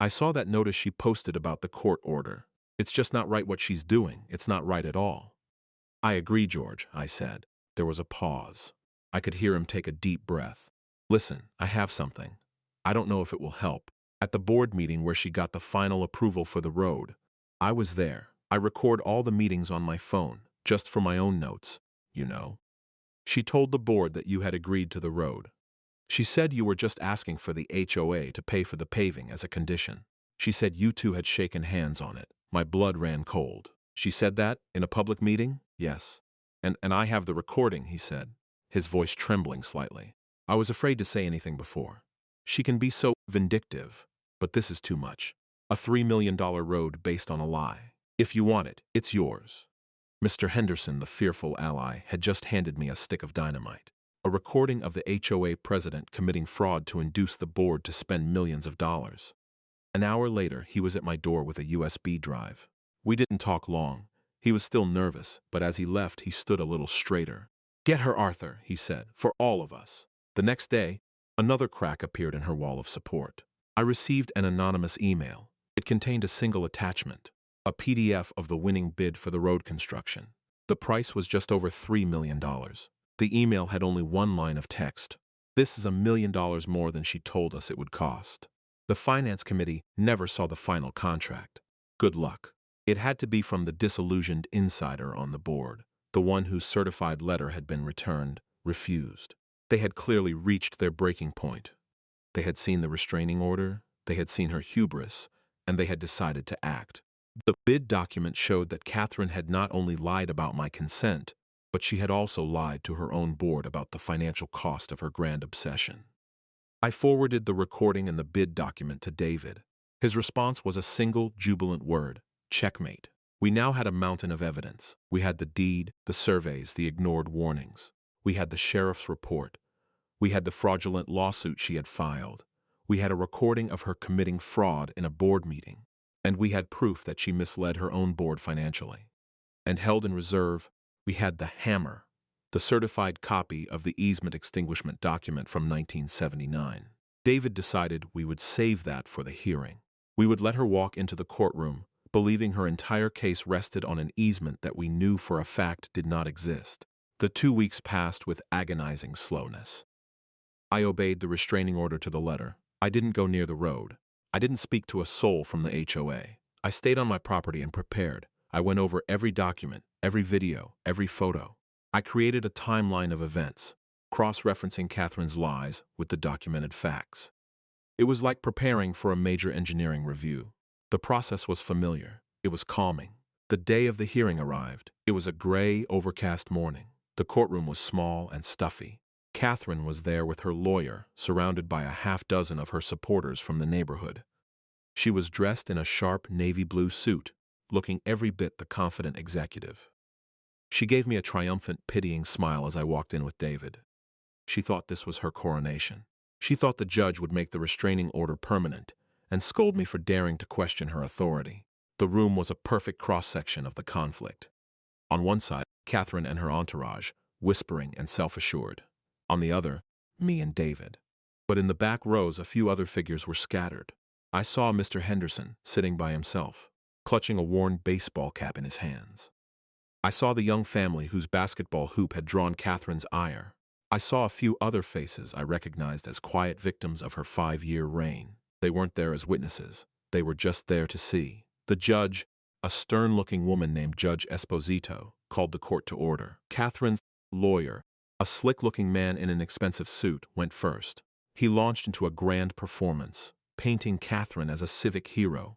I saw that notice she posted about the court order. It's just not right what she's doing. It's not right at all." "I agree, George," I said. There was a pause. I could hear him take a deep breath. "Listen, I have something. I don't know if it will help. At the board meeting where she got the final approval for the road, I was there. I record all the meetings on my phone, just for my own notes, you know. She told the board that you had agreed to the road. She said you were just asking for the HOA to pay for the paving as a condition. She said you two had shaken hands on it. My blood ran cold. She said that in a public meeting? Yes. And I have the recording," he said, his voice trembling slightly. I was afraid to say anything before. She can be so vindictive, but this is too much. A $3 million road based on a lie. If you want it, it's yours. Mr. Henderson, the fearful ally, had just handed me a stick of dynamite. A recording of the HOA president committing fraud to induce the board to spend millions of dollars. An hour later, he was at my door with a USB drive. We didn't talk long. He was still nervous, but as he left, he stood a little straighter. "Get her, Arthur," he said, "for all of us." The next day, another crack appeared in her wall of support. I received an anonymous email. It contained a single attachment, a PDF of the winning bid for the road construction. The price was just over $3 million. The email had only one line of text. "This is $1 million more than she told us it would cost." The finance committee never saw the final contract. Good luck. It had to be from the disillusioned insider on the board, the one whose certified letter had been returned, refused. They had clearly reached their breaking point. They had seen the restraining order, they had seen her hubris, and they had decided to act. The bid document showed that Catherine had not only lied about my consent, but she had also lied to her own board about the financial cost of her grand obsession. I forwarded the recording and the bid document to David. His response was a single jubilant word: checkmate. We now had a mountain of evidence. We had the deed, the surveys, the ignored warnings. We had the sheriff's report. We had the fraudulent lawsuit she had filed. We had a recording of her committing fraud in a board meeting. And we had proof that she misled her own board financially. And held in reserve, we had the hammer, the certified copy of the easement extinguishment document from 1979. David decided we would save that for the hearing. We would let her walk into the courtroom, believing her entire case rested on an easement that we knew for a fact did not exist. The 2 weeks passed with agonizing slowness. I obeyed the restraining order to the letter. I didn't go near the road. I didn't speak to a soul from the HOA. I stayed on my property and prepared. I went over every document, every video, every photo. I created a timeline of events, cross-referencing Catherine's lies with the documented facts. It was like preparing for a major engineering review. The process was familiar. It was calming. The day of the hearing arrived. It was a gray, overcast morning. The courtroom was small and stuffy. Catherine was there with her lawyer, surrounded by a half-dozen of her supporters from the neighborhood. She was dressed in a sharp navy blue suit, looking every bit the confident executive. She gave me a triumphant, pitying smile as I walked in with David. She thought this was her coronation. She thought the judge would make the restraining order permanent and scold me for daring to question her authority. The room was a perfect cross-section of the conflict. On one side, Catherine and her entourage, whispering and self-assured. On the other, me and David. But in the back rows, a few other figures were scattered. I saw Mr. Henderson sitting by himself, clutching a worn baseball cap in his hands. I saw the young family whose basketball hoop had drawn Catherine's ire. I saw a few other faces I recognized as quiet victims of her 5-year reign. They weren't there as witnesses. They were just there to see. The judge, a stern-looking woman named Judge Esposito, called the court to order. Catherine's lawyer, A slick-looking man in an expensive suit went first. He launched into a grand performance, painting Catherine as a civic hero,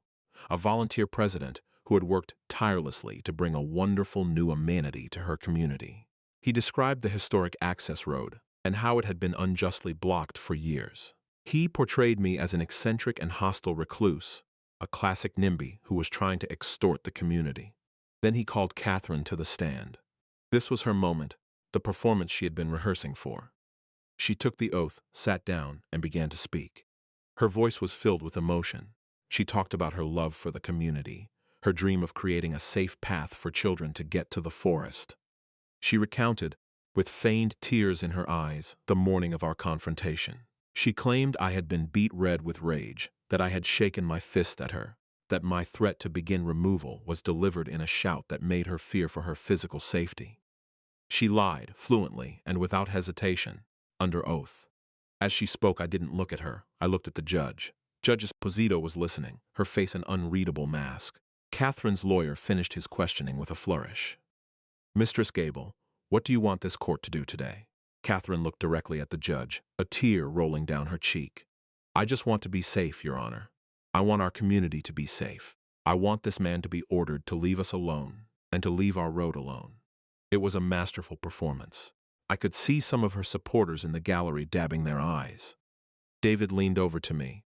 a volunteer president who had worked tirelessly to bring a wonderful new amenity to her community. He described the historic access road and how it had been unjustly blocked for years. He portrayed me as an eccentric and hostile recluse, a classic NIMBY who was trying to extort the community. Then he called Catherine to the stand. This was her moment, the performance she had been rehearsing for. She took the oath, sat down, and began to speak. Her voice was filled with emotion. She talked about her love for the community, her dream of creating a safe path for children to get to the forest. She recounted, with feigned tears in her eyes, the morning of our confrontation. She claimed I had been beet red with rage, that I had shaken my fist at her, that my threat to begin removal was delivered in a shout that made her fear for her physical safety. She lied, fluently and without hesitation, under oath. As she spoke, I didn't look at her. I looked at the judge. Judge Esposito was listening, her face an unreadable mask. Catherine's lawyer finished his questioning with a flourish. Mistress Gable, what do you want this court to do today? Catherine looked directly at the judge, a tear rolling down her cheek. I just want to be safe, Your Honor. I want our community to be safe. I want this man to be ordered to leave us alone and to leave our road alone. It was a masterful performance. I could see some of her supporters in the gallery dabbing their eyes. David leaned over to me.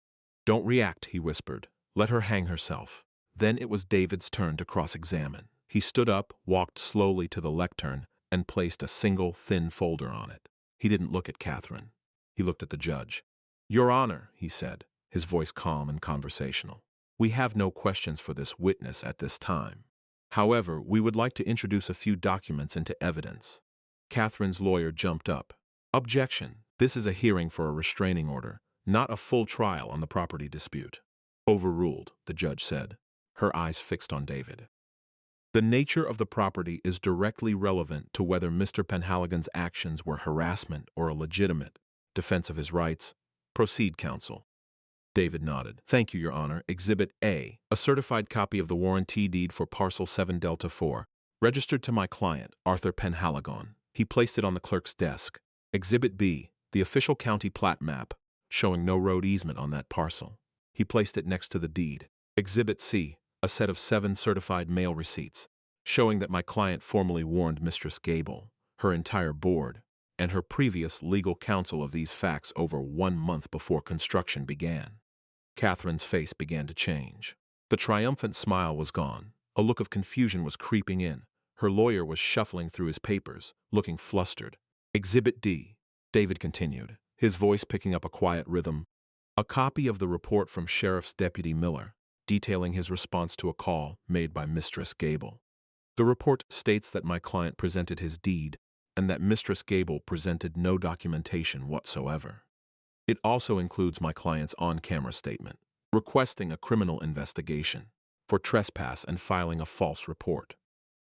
Don't react, he whispered. Let her hang herself. Then it was David's turn to cross-examine. He stood up, walked slowly to the lectern, and placed a single thin folder on it. He didn't look at Catherine. He looked at the judge. Your Honor, he said, his voice calm and conversational. We have no questions for this witness at this time. However, we would like to introduce a few documents into evidence. Catherine's lawyer jumped up. Objection. This is a hearing for a restraining order, not a full trial on the property dispute. Overruled, the judge said, her eyes fixed on David. The nature of the property is directly relevant to whether Mr. Penhaligon's actions were harassment or a legitimate defense of his rights. Proceed, counsel. David nodded. Thank you, Your Honor. Exhibit A, a certified copy of the warranty deed for Parcel 7 Delta 4, registered to my client, Arthur Penhaligon. He placed it on the clerk's desk. Exhibit B, the official county plat map, showing no road easement on that parcel. He placed it next to the deed. Exhibit C, a set of 7 certified mail receipts, showing that my client formally warned Mistress Gable, her entire board, and her previous legal counsel of these facts over 1 month before construction began. Catherine's face began to change. The triumphant smile was gone. A look of confusion was creeping in. Her lawyer was shuffling through his papers, looking flustered. Exhibit D, David continued, his voice picking up a quiet rhythm. A copy of the report from Sheriff's Deputy Miller, detailing his response to a call made by Mistress Gable. The report states that my client presented his deed and that Mistress Gable presented no documentation whatsoever. It also includes my client's on-camera statement, requesting a criminal investigation for trespass and filing a false report.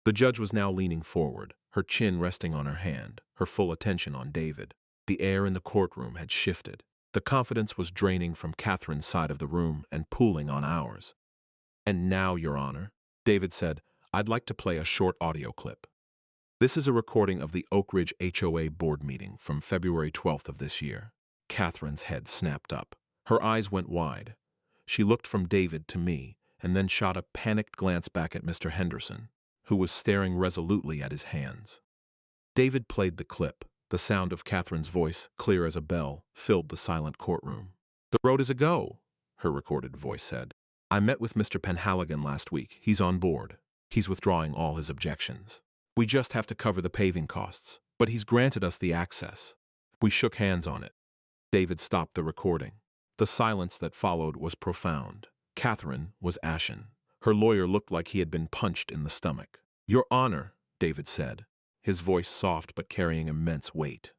The judge was now leaning forward, her chin resting on her hand, her full attention on David. The air in the courtroom had shifted. The confidence was draining from Catherine's side of the room and pooling on ours. And now, Your Honor, David said, I'd like to play a short audio clip. This is a recording of the Oak Ridge HOA board meeting from February 12th of this year. Catherine's head snapped up. Her eyes went wide. She looked from David to me and then shot a panicked glance back at Mr. Henderson, who was staring resolutely at his hands. David played the clip. The sound of Catherine's voice, clear as a bell, filled the silent courtroom. The road is a go, her recorded voice said. I met with Mr. Penhaligon last week. He's on board. He's withdrawing all his objections. We just have to cover the paving costs, but he's granted us the access. We shook hands on it. David stopped the recording. The silence that followed was profound. Catherine was ashen. Her lawyer looked like he had been punched in the stomach. Your Honor, David said, his voice soft but carrying immense weight.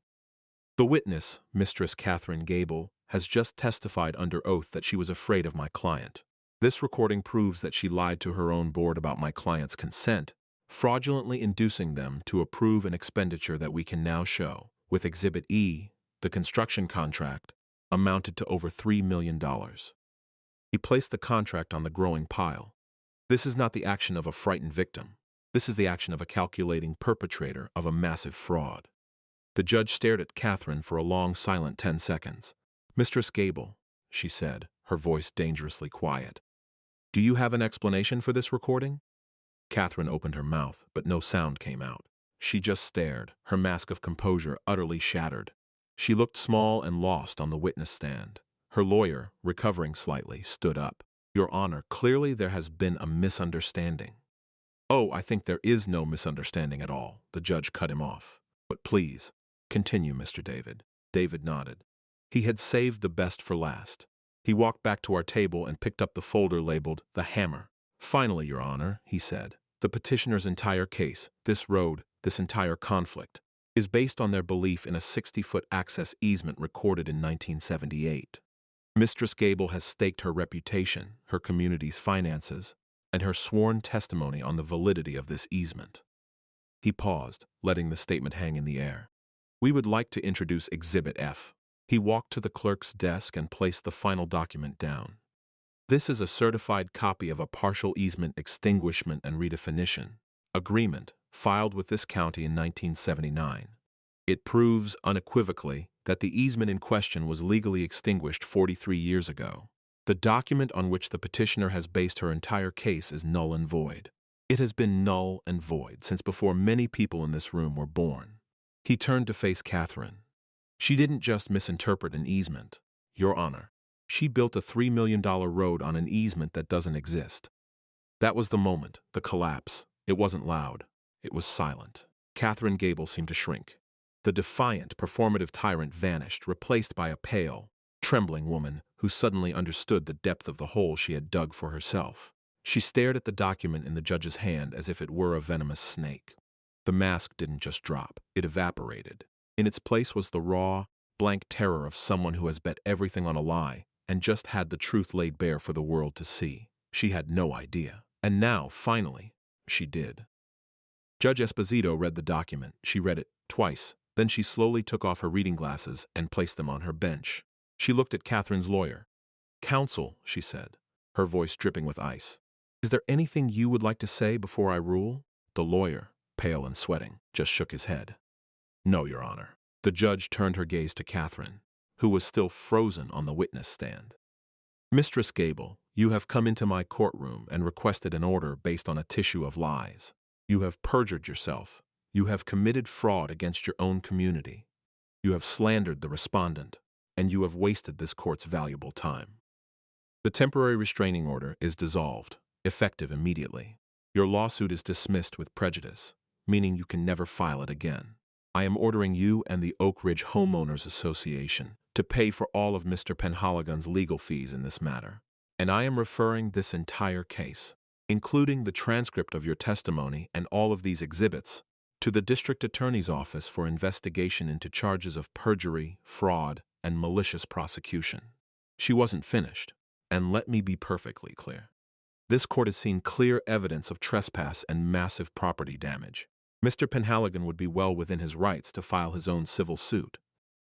The witness, Mistress Catherine Gable, has just testified under oath that she was afraid of my client. This recording proves that she lied to her own board about my client's consent, fraudulently inducing them to approve an expenditure that we can now show, with Exhibit E, the construction contract, amounted to over $3 million. He placed the contract on the growing pile. This is not the action of a frightened victim. This is the action of a calculating perpetrator of a massive fraud. The judge stared at Catherine for a long, silent 10 seconds. "Mistress Gable," she said, her voice dangerously quiet. "Do you have an explanation for this recording?" Catherine opened her mouth, but no sound came out. She just stared, her mask of composure utterly shattered. She looked small and lost on the witness stand. Her lawyer, recovering slightly, stood up. "Your Honor, clearly there has been a misunderstanding." "Oh, I think there is no misunderstanding at all," the judge cut him off. "But please, continue, Mr. David." David nodded. He had saved the best for last. He walked back to our table and picked up the folder labeled "The Hammer." "Finally, Your Honor," he said, "the petitioner's entire case, this road, this entire conflict, is based on their belief in a 60-foot access easement recorded in 1978. Mistress Gable has staked her reputation, her community's finances, and her sworn testimony on the validity of this easement." He paused, letting the statement hang in the air. "We would like to introduce Exhibit F." He walked to the clerk's desk and placed the final document down. "This is a certified copy of a partial easement extinguishment and redefinition agreement filed with this county in 1979. It proves unequivocally that the easement in question was legally extinguished 43 years ago. The document on which the petitioner has based her entire case is null and void. It has been null and void since before many people in this room were born." He turned to face Catherine. "She didn't just misinterpret an easement, Your Honor. She built a $3 million road on an easement that doesn't exist." That was the moment, the collapse. It wasn't loud. It was silent. Catherine Gable seemed to shrink. The defiant, performative tyrant vanished, replaced by a pale, trembling woman who suddenly understood the depth of the hole she had dug for herself. She stared at the document in the judge's hand as if it were a venomous snake. The mask didn't just drop, it evaporated. In its place was the raw, blank terror of someone who has bet everything on a lie and just had the truth laid bare for the world to see. She had no idea. And now, finally, she did. Judge Esposito read the document. She read it twice. Then she slowly took off her reading glasses and placed them on her bench. She looked at Catherine's lawyer. "Counsel," she said, her voice dripping with ice, "is there anything you would like to say before I rule?" The lawyer, pale and sweating, just shook his head. "No, Your Honor." The judge turned her gaze to Catherine, who was still frozen on the witness stand. "Mistress Gable, you have come into my courtroom and requested an order based on a tissue of lies. You have perjured yourself. You have committed fraud against your own community. You have slandered the respondent, and you have wasted this court's valuable time. The temporary restraining order is dissolved, effective immediately. Your lawsuit is dismissed with prejudice, meaning you can never file it again. I am ordering you and the Oak Ridge Homeowners Association to pay for all of Mr. Penhaligon's legal fees in this matter, and I am referring this entire case, including the transcript of your testimony and all of these exhibits, to the district attorney's office for investigation into charges of perjury, fraud, and malicious prosecution." She wasn't finished, and let me be perfectly clear. This court has seen clear evidence of trespass and massive property damage. Mr. Penhaligon would be well within his rights to file his own civil suit,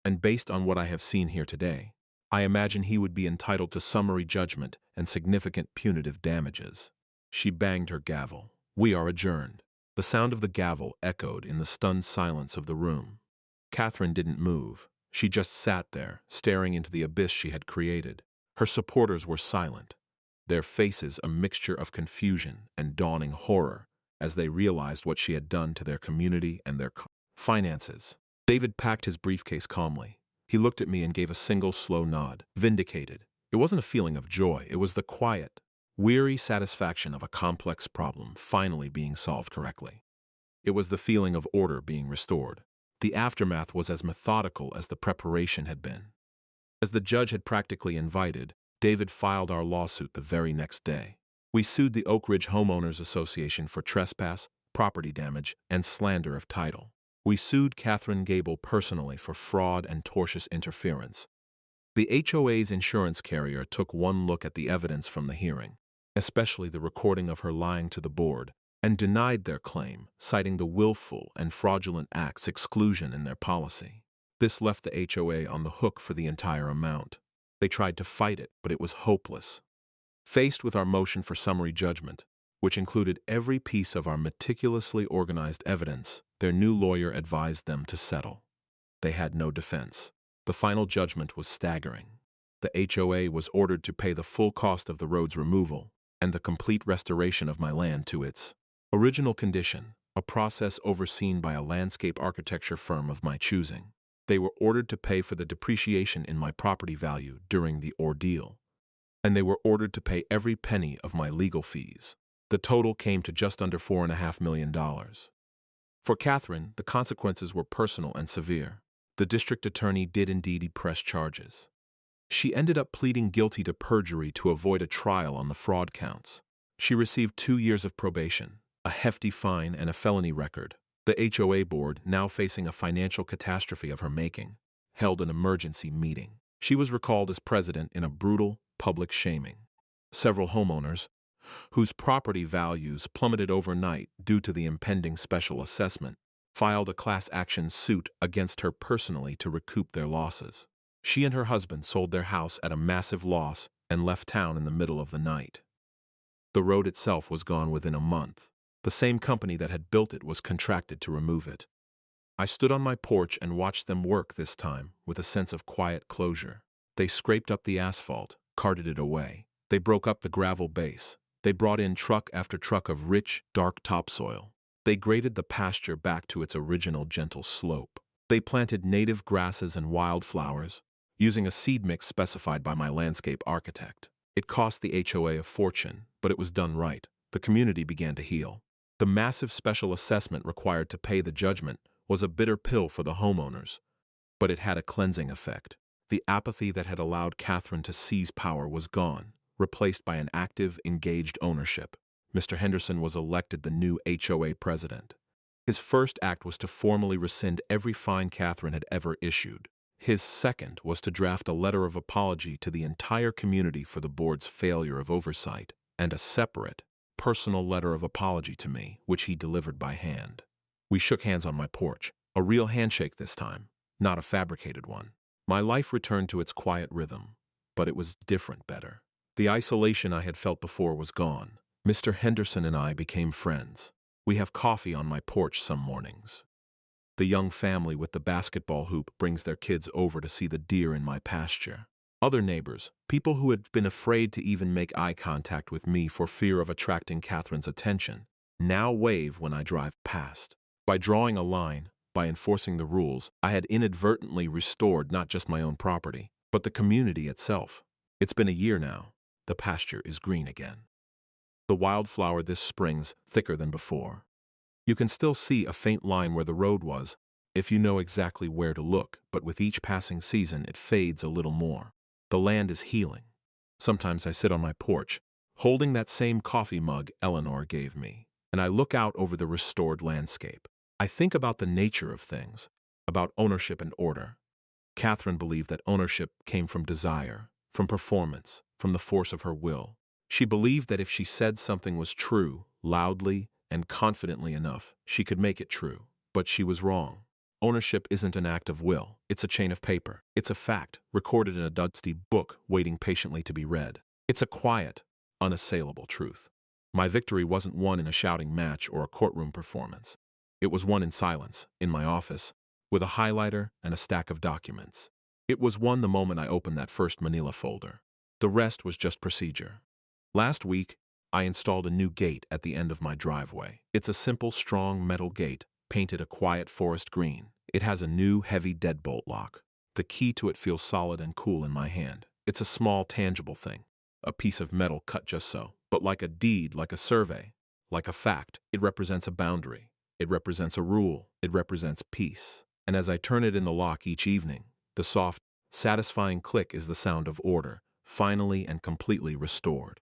and based on what I have seen here today, I imagine he would be entitled to summary judgment and significant punitive damages. She banged her gavel. "We are adjourned." The sound of the gavel echoed in the stunned silence of the room. Catherine didn't move. She just sat there, staring into the abyss she had created. Her supporters were silent, their faces a mixture of confusion and dawning horror as they realized what she had done to their community and their finances. David packed his briefcase calmly. He looked at me and gave a single slow nod. Vindicated. It wasn't a feeling of joy. It was the quiet, weary satisfaction of a complex problem finally being solved correctly. It was the feeling of order being restored. The aftermath was as methodical as the preparation had been. As the judge had practically invited, David filed our lawsuit the very next day. We sued the Oak Ridge Homeowners Association for trespass, property damage, and slander of title. We sued Catherine Gable personally for fraud and tortious interference. The HOA's insurance carrier took one look at the evidence from the hearing, especially the recording of her lying to the board, and denied their claim, citing the willful and fraudulent acts exclusion in their policy. This left the HOA on the hook for the entire amount. They tried to fight it, but it was hopeless. Faced with our motion for summary judgment, which included every piece of our meticulously organized evidence, their new lawyer advised them to settle. They had no defense. The final judgment was staggering. The HOA was ordered to pay the full cost of the road's removal and the complete restoration of my land to its original condition, a process overseen by a landscape architecture firm of my choosing. They were ordered to pay for the depreciation in my property value during the ordeal, and they were ordered to pay every penny of my legal fees. The total came to just under $4.5 million. For Catherine, the consequences were personal and severe. The district attorney did indeed press charges. She ended up pleading guilty to perjury to avoid a trial on the fraud counts. She received 2 years of probation, a hefty fine, and a felony record. The HOA board, now facing a financial catastrophe of her making, held an emergency meeting. She was recalled as president in a brutal public shaming. Several homeowners, whose property values plummeted overnight due to the impending special assessment, filed a class action suit against her personally to recoup their losses. She and her husband sold their house at a massive loss and left town in the middle of the night. The road itself was gone within a month. The same company that had built it was contracted to remove it. I stood on my porch and watched them work this time with a sense of quiet closure. They scraped up the asphalt, carted it away. They broke up the gravel base. They brought in truck after truck of rich, dark topsoil. They graded the pasture back to its original gentle slope. They planted native grasses and wildflowers, using a seed mix specified by my landscape architect. It cost the HOA a fortune, but it was done right. The community began to heal. The massive special assessment required to pay the judgment was a bitter pill for the homeowners, but it had a cleansing effect. The apathy that had allowed Catherine to seize power was gone, replaced by an active, engaged ownership. Mr. Henderson was elected the new HOA president. His first act was to formally rescind every fine Catherine had ever issued. His second was to draft a letter of apology to the entire community for the board's failure of oversight, and a separate, personal letter of apology to me, which he delivered by hand. We shook hands on my porch, a real handshake this time, not a fabricated one. My life returned to its quiet rhythm, but it was different better. The isolation I had felt before was gone. Mr. Henderson and I became friends. We have coffee on my porch some mornings. The young family with the basketball hoop brings their kids over to see the deer in my pasture. Other neighbors, people who had been afraid to even make eye contact with me for fear of attracting Catherine's attention, now wave when I drive past. By drawing a line, by enforcing the rules, I had inadvertently restored not just my own property, but the community itself. It's been a year now. The pasture is green again. The wildflower this spring's thicker than before. You can still see a faint line where the road was, if you know exactly where to look, but with each passing season it fades a little more. The land is healing. Sometimes I sit on my porch, holding that same coffee mug Eleanor gave me, and I look out over the restored landscape. I think about the nature of things, about ownership and order. Catherine believed that ownership came from desire, from performance, from the force of her will. She believed that if she said something was true, loudly and confidently enough, she could make it true. But she was wrong. Ownership isn't an act of will. It's a chain of paper. It's a fact, recorded in a dusty book waiting patiently to be read. It's a quiet, unassailable truth. My victory wasn't won in a shouting match or a courtroom performance. It was won in silence, in my office, with a highlighter and a stack of documents. It was won the moment I opened that first manila folder. The rest was just procedure. Last week, I installed a new gate at the end of my driveway. It's a simple, strong metal gate, painted a quiet forest green. It has a new, heavy deadbolt lock. The key to it feels solid and cool in my hand. It's a small, tangible thing, a piece of metal cut just so. But like a deed, like a survey, like a fact, it represents a boundary. It represents a rule. It represents peace. And as I turn it in the lock each evening, the soft, satisfying click is the sound of order, finally and completely restored.